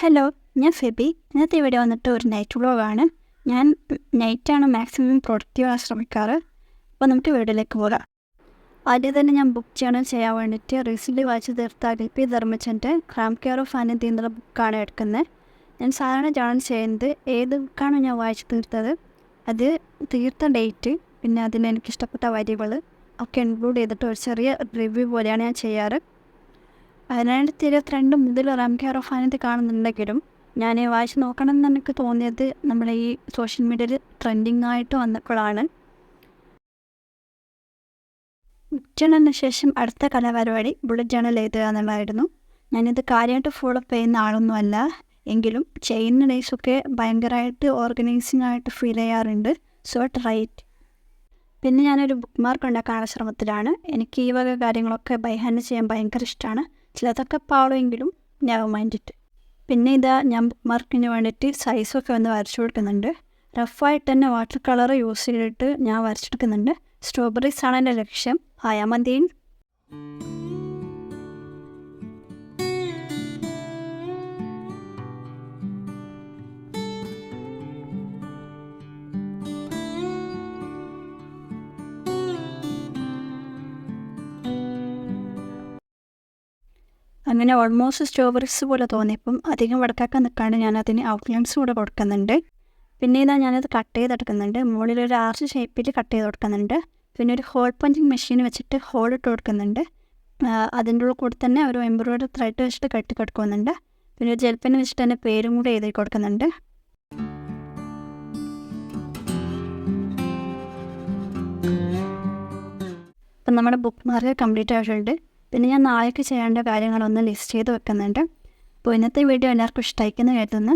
Hello, ഞാൻ ഫെബി. ഇന്നത്തെ video വന്നിട്ട് ഒരു നൈറ്റ് വ്ളോഗാണ്. ഞാൻ നൈറ്റാണ് മാക്സിമം പ്രൊഡക്റ്റീവ് ആകാൻ ശ്രമിക്കാറ്. അപ്പോൾ നമുക്ക് വീഡിയോയിലേക്ക് പോകാം. ആദ്യം തന്നെ ഞാൻ ബുക്ക് ചെയ്യാൻ വേണ്ടിയിട്ട് റീസെൻ്റ്ലി വായിച്ച് തീർത്ത അഖിൽ ധർമ്മജൻ്റെ ക്രാം കെയർ ഓഫ് അനിതി എന്നുള്ള ബുക്കാണ് എടുക്കുന്നത്. ഞാൻ സാധാരണ ജേണൽ ചെയ്യുന്നത് ഏത് ബുക്കാണോ ഞാൻ വായിച്ച് തീർത്തത് അത് തീർത്ത ഡേറ്റ്, പിന്നെ അതിന് എനിക്കിഷ്ടപ്പെട്ട വരികൾ ഒക്കെ ഇൻക്ലൂഡ് ചെയ്തിട്ട് ഒരു ചെറിയ റിവ്യൂ പോലെയാണ് ഞാൻ ചെയ്യാറ്. 2022 മുതൽ ക്രാം കെയർ ഓഫ് അനിതി കാണുന്നുണ്ടെങ്കിലും ഞാൻ വായിച്ച് നോക്കണം എന്ന് എനിക്ക് തോന്നിയത് നമ്മുടെ ഈ സോഷ്യൽ മീഡിയയിൽ ട്രെൻഡിങ് ആയിട്ട് വന്നപ്പോഴാണ്. ജേണലിന് ശേഷം അടുത്ത കലാപരിപാടി ബുള്ളറ്റ് ജേണൽ എഴുതുക എന്നുള്ളതായിരുന്നു. ഞാനിത് കാര്യമായിട്ട് ഫോളോ അപ്പ് ചെയ്യുന്ന ആളൊന്നുമല്ല, എങ്കിലും ചെയ്യുന്ന ഡേയ്സൊക്കെ ഭയങ്കരമായിട്ട് ഓർഗനൈസിങ് ആയിട്ട് ഫീൽ ചെയ്യാറുണ്ട്. So try it. പിന്നെ ഞാനൊരു ബുക്ക് മാർക്ക് ഉണ്ടാക്കാനുള്ള ശ്രമത്തിലാണ്. എനിക്ക് ഈ വക കാര്യങ്ങളൊക്കെ ബൈ ഹാൻഡ് ചെയ്യാൻ ഭയങ്കര ഇഷ്ടമാണ്. ചിലതൊക്കെ പാളുമെങ്കിലും നെവർ മൈൻഡ് ഇറ്റ്. പിന്നെ ഇതാ ഞാൻ ബുക്ക് മാർക്കിന് വേണ്ടിയിട്ട് സൈസൊക്കെ വന്ന് വരച്ചു കൊടുക്കുന്നുണ്ട്. റഫായിട്ട് തന്നെ വാട്ടർ കളർ യൂസ് ചെയ്തിട്ട് ഞാൻ വരച്ചെടുക്കുന്നുണ്ട്. സ്ട്രോബെറീസ് ആണ് എൻ്റെ ലക്ഷ്യം. ആയാമന്തീൻ. അങ്ങനെ ഓൾമോസ്റ്റ് സ്ട്രോബെറീസ് പോലെ തോന്നിയപ്പം അധികം വടക്കാക്കാൻ നിൽക്കാണ്ട് ഞാനതിന് ഔട്ട്ലൈൻസ് കൂടെ കൊടുക്കുന്നുണ്ട്. പിന്നെ ഇതാ ഞാനത് കട്ട് ചെയ്തെടുക്കുന്നുണ്ട്. മുകളിലൊരു ആർച്ച് ഷേപ്പിൽ കട്ട് ചെയ്ത് കൊടുക്കുന്നുണ്ട്. പിന്നെ ഒരു ഹോൾ പഞ്ചിങ് മെഷീൻ വെച്ചിട്ട് ഹോൾ ഇട്ട് കൊടുക്കുന്നുണ്ട്. അതിൻ്റെ ഉള്ളിൽ കൂടെ തന്നെ ഒരു എംബ്രോയിഡറി ത്രെഡ് വെച്ചിട്ട് കെട്ടി കൊടുക്കുന്നുണ്ട്. പിന്നെ ഒരു ജെൽപ്പൻ വെച്ചിട്ട് തന്നെ പേരും കൂടെ എഴുതി കൊടുക്കുന്നുണ്ട്. അപ്പം നമ്മുടെ ബുക്ക് മാർക്ക് കംപ്ലീറ്റ് ആയിട്ടുണ്ട്. പിന്നെ ഞാൻ നാളേക്ക് ചെയ്യേണ്ട കാര്യങ്ങളൊന്ന് ലിസ്റ്റ് ചെയ്ത് വെക്കുന്നുണ്ട്. അപ്പോൾ ഇന്നത്തെ വീഡിയോ എല്ലാവർക്കും ഇഷ്ടമായിക്കെന്ന് കരുതുന്നു.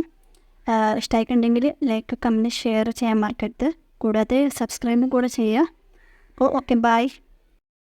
ഇഷ്ടമായിട്ടുണ്ടെങ്കിൽ ലൈക്ക്, കമൻറ്റ്, ഷെയർ ചെയ്യാൻ മറക്കരുത്. കൂടാതെ സബ്സ്ക്രൈബും കൂടെ ചെയ്യുക. അപ്പോൾ ഓക്കെ, ബൈ.